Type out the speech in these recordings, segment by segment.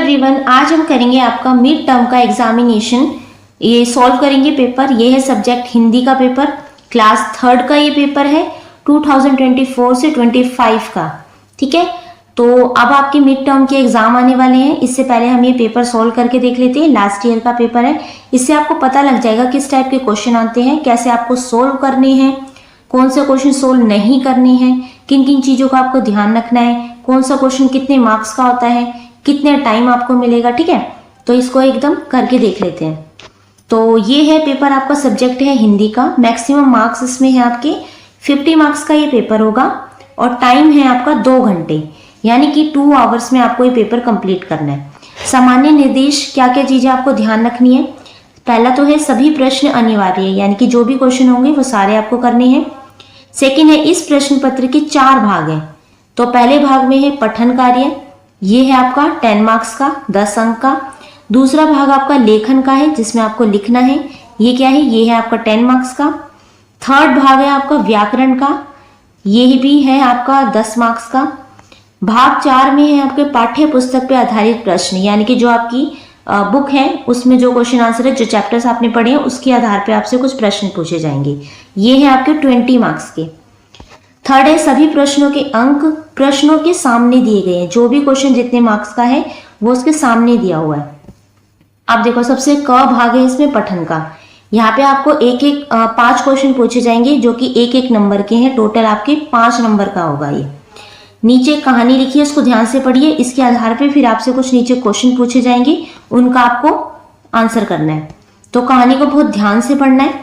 Everyone, आज हम करेंगे आपका मिड टर्म का एग्जामिनेशन। ये सॉल्व करेंगे पेपर। ये है सब्जेक्ट हिंदी का पेपर, क्लास 3rd का ये पेपर है 2024 से 25 का। ठीक है, तो अब आपके मिड टर्म के एग्जाम आने वाले हैं। इससे पहले हम ये पेपर सॉल्व करके देख लेते हैं। लास्ट ईयर का पेपर है, इससे आपको पता लग जाएगा किस टाइप के क्वेश्चन आते हैं, कैसे आपको सोल्व करने हैं, कौन सा क्वेश्चन सोल्व नहीं करने हैं, किन किन चीज़ों का आपको ध्यान रखना है, कौन सा क्वेश्चन कितने मार्क्स का होता है, कितने टाइम आपको मिलेगा। ठीक है, तो इसको एकदम करके देख लेते हैं। तो ये है पेपर, आपका सब्जेक्ट है हिंदी का। मैक्सिमम मार्क्स इसमें है आपके 50 मार्क्स का ये पेपर होगा और टाइम है आपका 2 घंटे, यानी कि 2 आवर्स में आपको ये पेपर कंप्लीट करना है। सामान्य निर्देश क्या क्या चीज़ें आपको ध्यान रखनी है। पहला तो है सभी प्रश्न अनिवार्य है, यानी कि जो भी क्वेश्चन होंगे वो सारे आपको करने हैं। सेकेंड है इस प्रश्न पत्र के 4 भाग हैं। तो पहले भाग में है पठन कार्य, ये है आपका 10 मार्क्स का, 10 अंक का। दूसरा भाग आपका लेखन का है, जिसमें आपको लिखना है, ये क्या है, ये है आपका 10 मार्क्स का। थर्ड भाग है आपका व्याकरण का, ये भी है आपका 10 मार्क्स का। भाग 4 में है आपके पाठ्य पुस्तक पे आधारित प्रश्न, यानी कि जो आपकी बुक है उसमें जो क्वेश्चन आंसर है, जो चैप्टर्स आपने पढ़े हैं उसके आधार पे आपसे कुछ प्रश्न पूछे जाएंगे। ये है आपके 20 मार्क्स के। थर्ड है सभी प्रश्नों के अंक प्रश्नों के सामने दिए गए हैं। जो भी क्वेश्चन जितने मार्क्स का है वो उसके सामने दिया हुआ है। अब देखो, सबसे क भाग है इसमें पठन का। यहाँ पे आपको एक एक 5 क्वेश्चन पूछे जाएंगे, जो कि एक एक नंबर के हैं। टोटल आपके 5 नंबर का होगा ये। नीचे कहानी लिखी है, उसको ध्यान से पढ़िए। इसके आधार पे फिर आपसे कुछ नीचे क्वेश्चन पूछे जाएंगे, उनका आपको आंसर करना है। तो कहानी को बहुत ध्यान से पढ़ना है।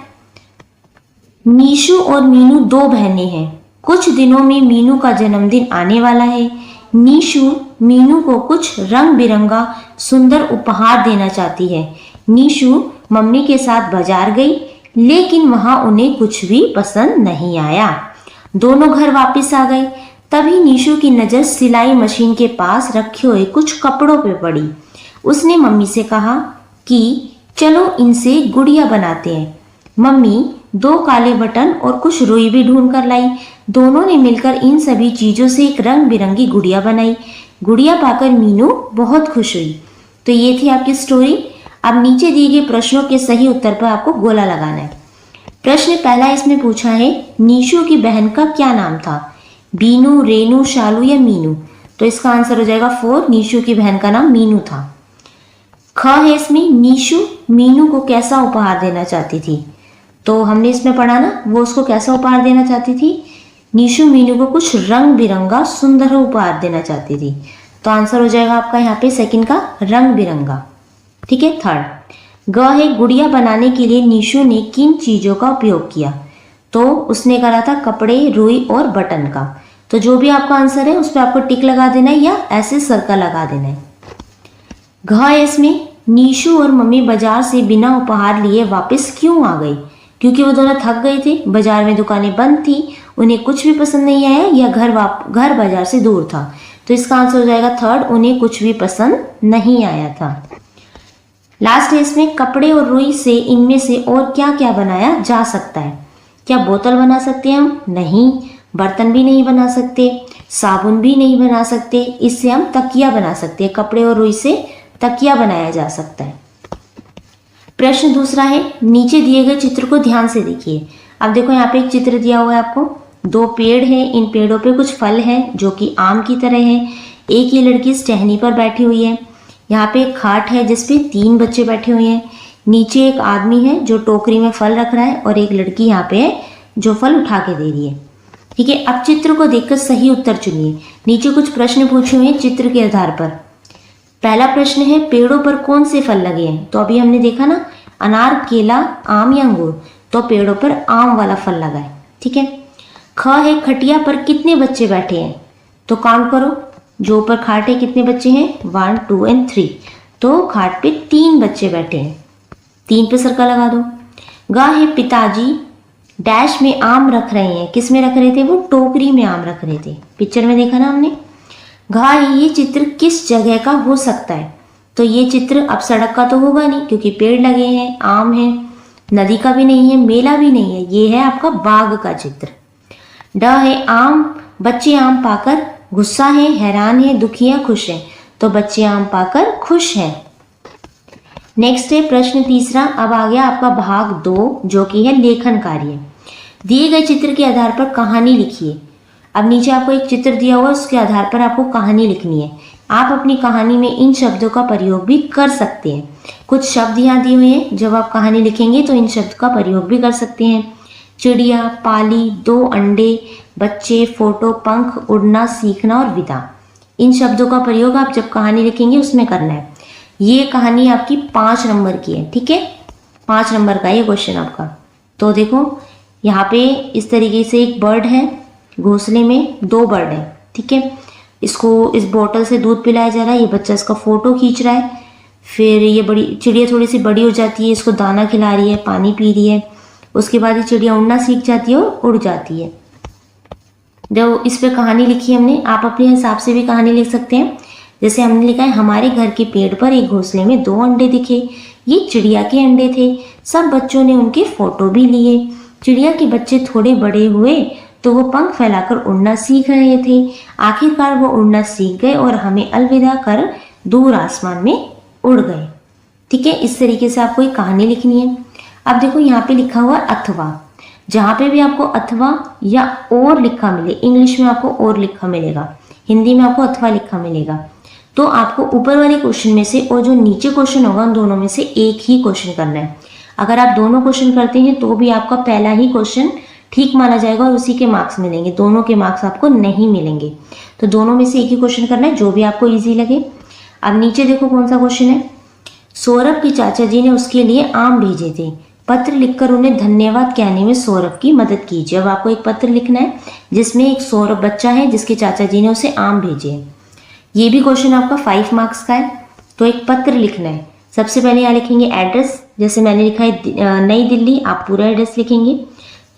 नीशू और मीनू 2 बहनें हैं। कुछ दिनों में मीनू का जन्मदिन आने वाला है। नीशू मीनू को कुछ रंग बिरंगा सुंदर उपहार देना चाहती है। नीशू मम्मी के साथ बाजार गई, लेकिन वहां उन्हें कुछ भी पसंद नहीं आया। दोनों घर वापस आ गए। तभी नीशू की नजर सिलाई मशीन के पास रखे हुए कुछ कपड़ों पे पड़ी। उसने मम्मी से कहा कि चलो इनसे गुड़िया बनाते हैं। मम्मी 2 काले बटन और कुछ रुई भी ढूंढ कर लाई। दोनों ने मिलकर इन सभी चीजों से एक रंग बिरंगी गुड़िया बनाई। गुड़िया पाकर मीनू बहुत खुश हुई। तो ये थी आपकी स्टोरी। अब नीचे दिए गए प्रश्नों के सही उत्तर पर आपको गोला लगाना है। प्रश्न पहला इसमें पूछा है, नीशू की बहन का क्या नाम था? बीनू, रेनू, शालू या मीनू? तो इसका आंसर हो जाएगा 4। नीशू की बहन का नाम मीनू था। ख है इसमें, नीशू मीनू को कैसा उपहार देना चाहती थी? तो हमने इसमें पढ़ा ना, वो उसको कैसा उपहार देना चाहती थी? नीशू मीनू को कुछ रंग बिरंगा सुंदर उपहार देना चाहती थी। तो आंसर हो जाएगा आपका यहाँ पे सेकंड का रंग बिरंगा। ठीक है। थर्ड ग है, गुड़िया बनाने के लिए नीशू ने किन चीजों का उपयोग किया? तो उसने करा था कपड़े, रुई और बटन का। तो जो भी आपका आंसर है उस पर आपको टिक लगा देना है या ऐसे सर्कल लगा देना है। घ है इसमें, नीशू और मम्मी बाजार से बिना उपहार लिए वापस क्यों आ गई? क्योंकि वो दोनों थक गए थे, बाजार में दुकानें बंद थी, उन्हें कुछ भी पसंद नहीं आया या घर बाजार से दूर था। तो इसका आंसर हो जाएगा थर्ड, उन्हें कुछ भी पसंद नहीं आया था। लास्ट है इसमें, कपड़े और रुई से इनमें से और क्या क्या बनाया जा सकता है? क्या बोतल बना सकते हैं हम? नहीं। बर्तन भी नहीं बना सकते, साबुन भी नहीं बना सकते। इससे हम तकिया बना सकते हैं। कपड़े और रुई से तकिया बनाया जा सकता है। प्रश्न दूसरा है, नीचे दिए गए चित्र को ध्यान से देखिए। अब देखो, यहाँ पे एक चित्र दिया हुआ है आपको। 2 पेड़ हैं, इन पेड़ों पे कुछ फल हैं जो कि आम की तरह है। एक ये लड़की इस टहनी पर बैठी हुई है। यहाँ पे एक खाट है जिसपे 3 बच्चे बैठे हुए हैं। नीचे एक आदमी है जो टोकरी में फल रख रहा है और एक लड़की यहाँ पे है जो फल उठा के दे रही है। ठीक है, अब चित्र को देखकर सही उत्तर चुनिए। नीचे कुछ प्रश्न पूछे हुए हैं चित्र के आधार पर। पहला प्रश्न है, पेड़ों पर कौन से फल लगे हैं? तो अभी हमने देखा ना, अनार, केला, आम या अंगूर। तो पेड़ों पर आम वाला फल लगा है। ठीक है। ख है, खटिया पर कितने बच्चे बैठे हैं? तो काउंट करो, जो ऊपर खाट है कितने बच्चे हैं? 1, 2 और 3। तो खाट पे 3 बच्चे बैठे हैं। 3 पे सर्कल लगा दो। ग है, पिताजी डैश में आम रख रहे हैं। किस में रख रहे थे? वो टोकरी में आम रख रहे थे। पिक्चर में देखा ना हमने। घा है, ये चित्र किस जगह का हो सकता है? तो ये चित्र अब सड़क का तो होगा नहीं, क्योंकि पेड़ लगे हैं, आम है। नदी का भी नहीं है, मेला भी नहीं है। ये है आपका बाग का चित्र। ड है, आम बच्चे आम पाकर गुस्सा है, हैरान है, दुखी है, खुश है। तो बच्चे आम पाकर खुश हैं। नेक्स्ट है प्रश्न तीसरा। अब आ गया आपका भाग 2 जो कि है लेखन कार्य। दिए गए चित्र के आधार पर कहानी लिखिए। अब नीचे आपको एक चित्र दिया हुआ है, उसके आधार पर आपको कहानी लिखनी है। आप अपनी कहानी में इन शब्दों का प्रयोग भी कर सकते हैं। कुछ शब्द यहाँ दिए हुए हैं, जब आप कहानी लिखेंगे तो इन शब्द का प्रयोग भी कर सकते हैं। चिड़िया, पाली, 2 अंडे, बच्चे, फोटो, पंख, उड़ना, सीखना और विदा। इन शब्दों का प्रयोग आप जब कहानी लिखेंगे उसमें करना है। ये कहानी आपकी 5 नंबर की है, ठीक है। 5 नंबर का ये क्वेश्चन आपका। तो देखो यहाँ पे इस तरीके से एक बर्ड है, घोंसले में 2 बर्ड है, ठीक है। इसको इस बोतल से दूध पिलाया जा रहा है, ये बच्चा इसका फोटो खींच रहा है। फिर ये बड़ी चिड़िया थोड़ी सी बड़ी हो जाती है, इसको दाना खिला रही है, पानी पी रही है। उसके बाद ये चिड़िया उड़ना सीख जाती है और उड़ जाती है। जो इस पे कहानी लिखी है हमने, आप अपने हिसाब से भी कहानी लिख सकते हैं। जैसे हमने लिखा है, हमारे घर के पेड़ पर एक घोंसले में 2 अंडे दिखे, ये चिड़िया के अंडे थे, सब बच्चों ने उनके फोटो भी लिए। चिड़िया के बच्चे थोड़े बड़े हुए तो वो पंख फैलाकर उड़ना सीख रहे थे। आखिरकार वो उड़ना सीख गए और हमें अलविदा कर दूर आसमान में उड़ गए। ठीक है, इस तरीके से आपको एक कहानी लिखनी है। अब देखो यहाँ पे लिखा हुआ अथवा, जहाँ पे भी आपको अथवा या और लिखा मिले, इंग्लिश में आपको और लिखा मिलेगा, हिंदी में आपको अथवा लिखा मिलेगा, तो आपको ऊपर वाले क्वेश्चन में से और जो नीचे क्वेश्चन होगा उन दोनों में से एक ही क्वेश्चन करना है। अगर आप दोनों क्वेश्चन करते हैं तो भी आपका पहला ही क्वेश्चन ठीक माना जाएगा और उसी के मार्क्स मिलेंगे, दोनों के मार्क्स आपको नहीं मिलेंगे। तो दोनों में से एक ही क्वेश्चन करना है, जो भी आपको इजी लगे। अब नीचे देखो कौन सा क्वेश्चन है। सौरभ के चाचा जी ने उसके लिए आम भेजे थे, पत्र लिखकर उन्हें धन्यवाद कहने में सौरभ की मदद कीजिए। अब आपको एक पत्र लिखना है जिसमें एक सौरभ बच्चा है जिसके चाचा जी ने उसे आम भेजे हैं। ये भी क्वेश्चन आपका 5 मार्क्स का है। तो एक पत्र लिखना है। सबसे पहले यहाँ लिखेंगे एड्रेस, जैसे मैंने लिखा है नई दिल्ली, आप पूरा एड्रेस लिखेंगे।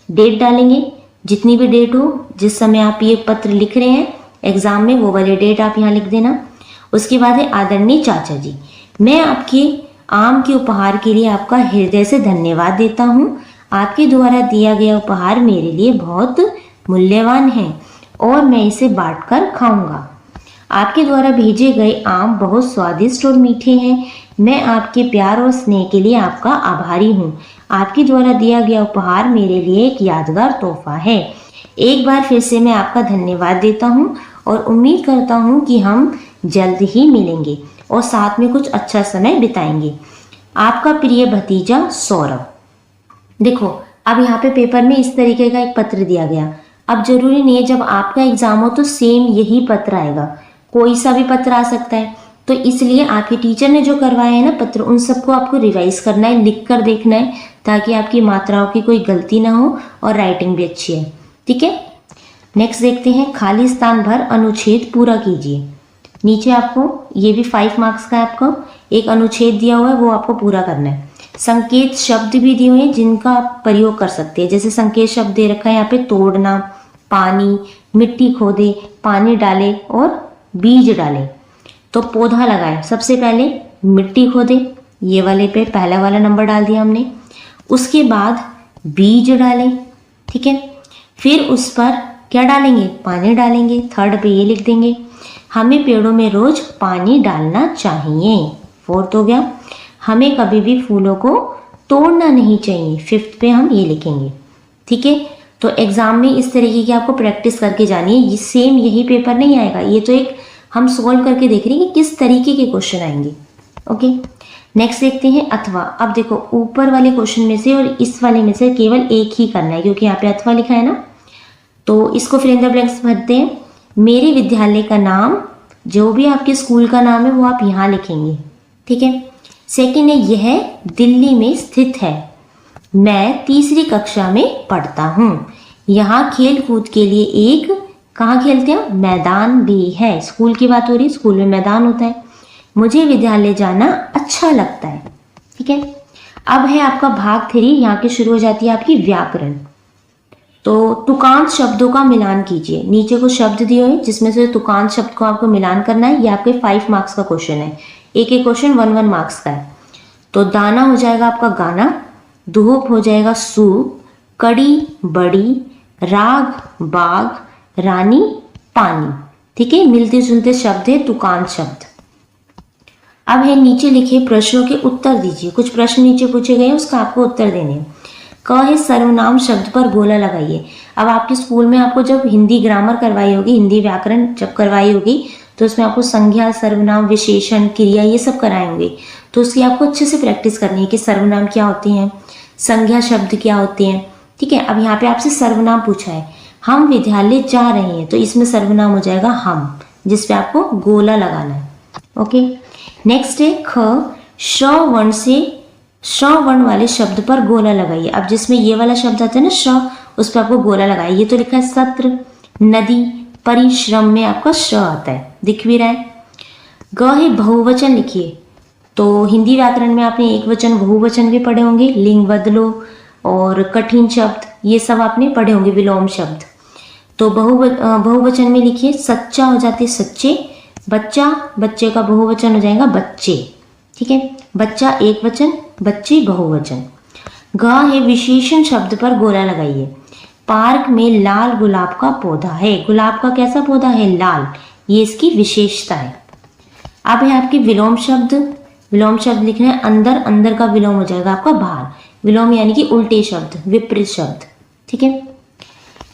डेट डालेंगे, जितनी भी डेट हो जिस समय आप ये पत्र लिख रहे हैं एग्जाम में, वो वाली डेट आप यहाँ लिख देना। उसके बाद है आदरणीय चाचा जी, मैं आपके आम के उपहार के लिए आपका हृदय से धन्यवाद देता हूँ। आपके द्वारा दिया गया उपहार मेरे लिए बहुत मूल्यवान है और मैं इसे बांटकर खाऊंगा। आपके द्वारा भेजे गए आम बहुत स्वादिष्ट और मीठे हैं। मैं आपके प्यार और स्नेह के लिए आपका आभारी हूँ। आपके द्वारा दिया गया उपहार मेरे लिए एक यादगार तोहफा है। एक बार फिर से मैं आपका धन्यवाद देता हूँ और उम्मीद करता हूँ कि हम जल्द ही मिलेंगे और साथ में कुछ अच्छा समय बिताएंगे। आपका प्रिय भतीजा सौरभ। देखो अब यहाँ पे पेपर में इस तरीके का एक पत्र दिया गया। अब जरूरी नहीं है जब आपका एग्जाम हो तो सेम यही पत्र आएगा, कोई सा भी पत्र आ सकता है। तो इसलिए आपके टीचर ने जो करवाया है ना पत्र, उन सबको आपको रिवाइज करना है, लिख कर देखना है, ताकि आपकी मात्राओं की कोई गलती ना हो और राइटिंग भी अच्छी है। ठीक है, नेक्स्ट देखते हैं, खाली स्थान भर अनुच्छेद पूरा कीजिए। नीचे आपको ये भी 5 मार्क्स का है, आपको एक अनुच्छेद दिया हुआ है वो आपको पूरा करना है। संकेत शब्द भी दिए हुए हैं जिनका आप प्रयोग कर सकते हैं। जैसे संकेत शब्द दे रखा है यहाँ पे तोड़ना, पानी, मिट्टी खोदे, पानी डाले और बीज डाले। तो पौधा लगाए, सबसे पहले मिट्टी खोदे, ये वाले पे पहला वाला नंबर डाल दिया हमने। उसके बाद बीज डालें, ठीक है। फिर उस पर क्या डालेंगे, पानी डालेंगे। थर्ड पे ये लिख देंगे, हमें पेड़ों में रोज पानी डालना चाहिए। फोर्थ हो गया, हमें कभी भी फूलों को तोड़ना नहीं चाहिए। फिफ्थ पे हम ये लिखेंगे, ठीक है। तो एग्जाम में इस तरीके की आपको प्रैक्टिस करके जानी है। ये सेम यही पेपर नहीं आएगा, ये तो एक हम सोल्व करके देख रहे हैं कि किस तरीके के क्वेश्चन आएंगे। ओके, नेक्स्ट देखते हैं अथवा। अब देखो ऊपर वाले क्वेश्चन में से और इस वाले में से केवल एक ही करना है, क्योंकि यहाँ पे अथवा लिखा है ना। तो इसको फिर इन द ब्लैंक्स भरते हैं। मेरे विद्यालय का नाम, जो भी आपके स्कूल का नाम है वो आप यहाँ लिखेंगे, ठीक है। सेकेंड है, यह दिल्ली में स्थित है। मैं 3री कक्षा में पढ़ता हूँ। यहाँ खेल कूद के लिए एक, कहाँ खेलते हैं, मैदान भी है। स्कूल की बात हो रही है, स्कूल में मैदान होता है। मुझे विद्यालय जाना अच्छा लगता है, ठीक है। अब है आपका भाग 3, यहाँ के शुरू हो जाती है आपकी व्याकरण। तो तुकांत शब्दों का मिलान कीजिए। नीचे कुछ शब्द दिए हुए जिसमें से तुकांत शब्द को आपको मिलान करना है। ये आपके 5 मार्क्स का क्वेश्चन है, एक एक क्वेश्चन 1-1 मार्क्स का है। तो दाना हो जाएगा आपका गाना, धूप हो जाएगा सूप, कड़ी बड़ी, राग बाग, रानी पानी, ठीक है। मिलते जुलते शब्द है तुकांत शब्द। अब है नीचे लिखे प्रश्नों के उत्तर दीजिए। कुछ प्रश्न नीचे पूछे गए हैं, उसका आपको उत्तर देने हैं। क है सर्वनाम शब्द पर गोला लगाइए। अब आपके स्कूल में आपको जब हिंदी ग्रामर करवाई होगी, हिंदी व्याकरण जब करवाई होगी, तो उसमें आपको संज्ञा, सर्वनाम, विशेषण, क्रिया ये सब कराए होंगे। तो उसकी आपको अच्छे से प्रैक्टिस करनी है कि सर्वनाम क्या होते हैं, संज्ञा शब्द क्या होते हैं। ठीक है, अब यहाँ पे आपसे सर्वनाम पूछा है, हम विद्यालय जा रहे हैं, तो इसमें सर्वनाम हो जाएगा हम, जिसपे आपको गोला लगाना है। ओके, नेक्स्ट है ख, श वर्ण से श वर्ण वाले शब्द पर गोला लगाइए। अब जिसमें ये वाला शब्द आता है ना श, उस पर आपको गोला लगाइए। ये तो लिखा है सत्र, नदी, परिश्रम में आपका श आता है, दिख भी रहा है। ग है बहुवचन लिखिए। तो हिंदी व्याकरण में आपने एक वचन, बहुवचन भी पढ़े होंगे, लिंग बदलो और कठिन शब्द, ये सब आपने पढ़े होंगे, विलोम शब्द। तो बहुवचन में लिखिए, सच्चा हो जाते सच्चे, बच्चा, बच्चे का बहुवचन हो जाएगा बच्चे। ठीक है, बच्चा एक वचन, बच्चे बहुवचन। ग है विशेषण शब्द पर गोला लगाइए। पार्क में लाल गुलाब का पौधा है। गुलाब का कैसा पौधा है? लाल, ये इसकी विशेषता है। अब है आपके विलोम शब्द। विलोम शब्द लिखना है, अंदर, अंदर का विलोम हो जाएगा आपका बाहर। विलोम यानी कि उल्टे शब्द, विपरीत शब्द। ठीक है,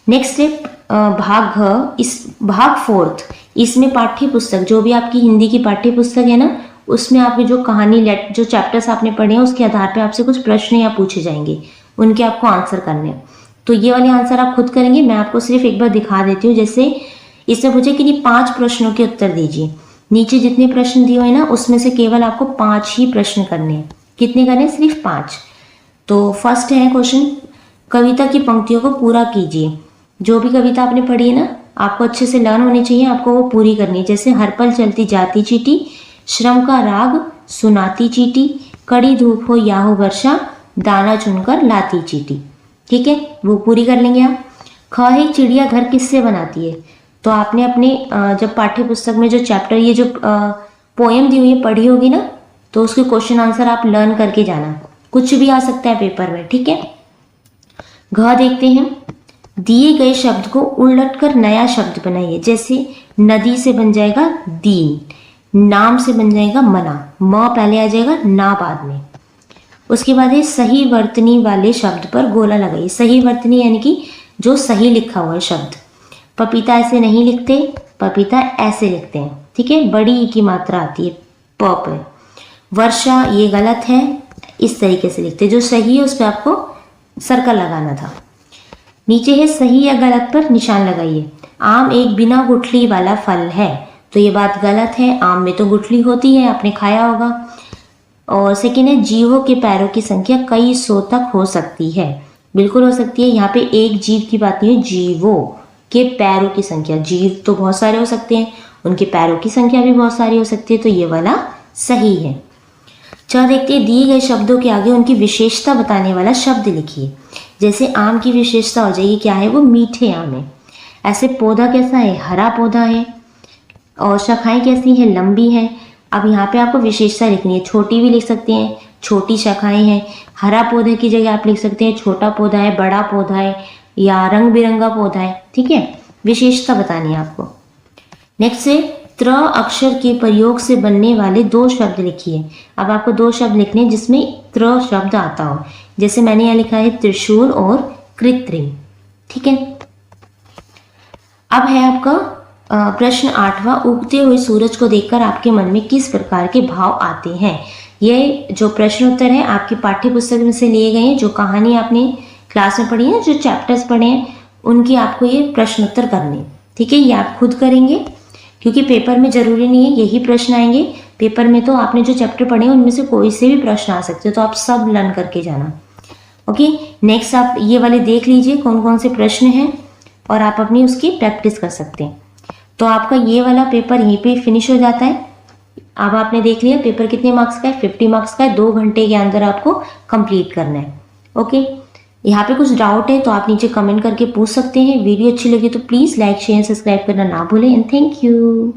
नेक्स्ट है भाग घ, इस भाग फोर्थ, इसमें पाठ्य पुस्तक, जो भी आपकी हिंदी की पाठ्य पुस्तक है ना, उसमें आपकी जो कहानी जो चैप्टर्स आपने पढ़े हैं, उसके आधार पे आपसे कुछ प्रश्न या पूछे जाएंगे, उनके आपको आंसर करने हैं। तो ये वाले आंसर आप खुद करेंगे, मैं आपको सिर्फ एक बार दिखा देती हूँ। जैसे इसमें पूछे कि 5 प्रश्नों के उत्तर दीजिए। नीचे जितने प्रश्न दिए हुए ना, उसमें से केवल आपको 5 ही प्रश्न करने हैं। कितने करने? सिर्फ 5। तो फर्स्ट है क्वेश्चन, कविता की पंक्तियों को पूरा कीजिए। जो भी कविता आपने पढ़ी है ना, आपको अच्छे से लर्न होनी चाहिए, आपको वो पूरी करनी है। जैसे हर पल चलती जाती चीटी, श्रम का राग सुनाती चीटी, कड़ी धूप हो या हो वर्षा, दाना चुनकर लाती चीटी। ठीक है, वो पूरी कर लेंगे आप। ख है चिड़िया घर किससे बनाती है। तो आपने अपने जब पाठ्य पुस्तक में जो चैप्टर, ये जो पोएम दी हुई है पढ़ी होगी ना, तो उसके क्वेश्चन आंसर आप लर्न करके जाना। कुछ भी आ सकता है पेपर में। ठीक है, घ देखते हैं, दिए गए शब्द को उलट कर नया शब्द बनाइए। जैसे नदी से बन जाएगा दीन, नाम से बन जाएगा मना, म पहले आ जाएगा, ना बाद में। उसके बाद है सही वर्तनी वाले शब्द पर गोला लगाइए। सही वर्तनी यानी कि जो सही लिखा हुआ है शब्द। पपीता ऐसे नहीं लिखते, पपीता ऐसे लिखते हैं। ठीक है, बड़ी ई की मात्रा आती है प पे। वर्षा ये गलत है, इस तरीके से लिखते हैं। जो सही है उस पर आपको सर्कल लगाना था। नीचे है सही या गलत पर निशान लगाइए। आम एक बिना गुठली वाला फल है, तो ये बात गलत है, आम में तो गुठली होती है, आपने खाया होगा। और सेकेंड है जीवों के पैरों की संख्या कई 100 तक हो सकती है। बिल्कुल हो सकती है, यहाँ पे एक जीव की बात नहीं है, जीवों के पैरों की संख्या। जीव तो बहुत सारे हो सकते हैं, उनके पैरों की संख्या भी बहुत सारी हो सकती है, तो ये वाला सही है। चलो देखते हैं, दिए गए शब्दों के आगे उनकी विशेषता बताने वाला शब्द लिखिए। जैसे आम की विशेषता हो जाएगी, क्या है वो? मीठे आम है। ऐसे पौधा कैसा है? हरा पौधा है। और शाखाएं कैसी है? लंबी है। अब यहाँ पे आपको विशेषता लिखनी है, छोटी भी लिख सकते हैं, छोटी शाखाएं हैं। हरा पौधे की जगह आप लिख सकते हैं छोटा पौधा है, बड़ा पौधा है, या रंग बिरंगा पौधा है। ठीक है, विशेषता बतानी है आपको। नेक्स्ट है त्र अक्षर के प्रयोग से बनने वाले 2 शब्द लिखिए। अब आपको 2 शब्द लिखने हैं जिसमें त्र शब्द आता हो। जैसे मैंने यहाँ लिखा है त्रिशूल और कृत्रिम। ठीक है, अब है आपका प्रश्न 8वां, उगते हुए सूरज को देखकर आपके मन में किस प्रकार के भाव आते हैं। ये जो प्रश्न उत्तर है आपकी पाठ्य पुस्तक में से लिए गए हैं। जो कहानी आपने क्लास में पढ़ी है, जो चैप्टर्स पढ़े हैं, उनकी आपको ये प्रश्न उत्तर करने। ठीक है, ये आप खुद करेंगे, क्योंकि पेपर में जरूरी नहीं है यही प्रश्न आएंगे। पेपर में तो आपने जो चैप्टर पढ़े हैं उनमें से कोई से भी प्रश्न आ सकते हैं, तो आप सब लर्न करके जाना। ओके, नेक्स्ट आप ये वाले देख लीजिए कौन कौन से प्रश्न हैं, और आप अपनी उसकी प्रैक्टिस कर सकते हैं। तो आपका ये वाला पेपर यहीं पे फिनिश हो जाता है। अब आपने देख लिया पेपर कितने मार्क्स का है, 50 मार्क्स का है। 2 घंटे के अंदर आपको कंप्लीट करना है। ओके, यहाँ पे कुछ डाउट है तो आप नीचे कमेंट करके पूछ सकते हैं। वीडियो अच्छी लगी तो प्लीज़ लाइक शेयर सब्सक्राइब करना ना भूलें। And thank you.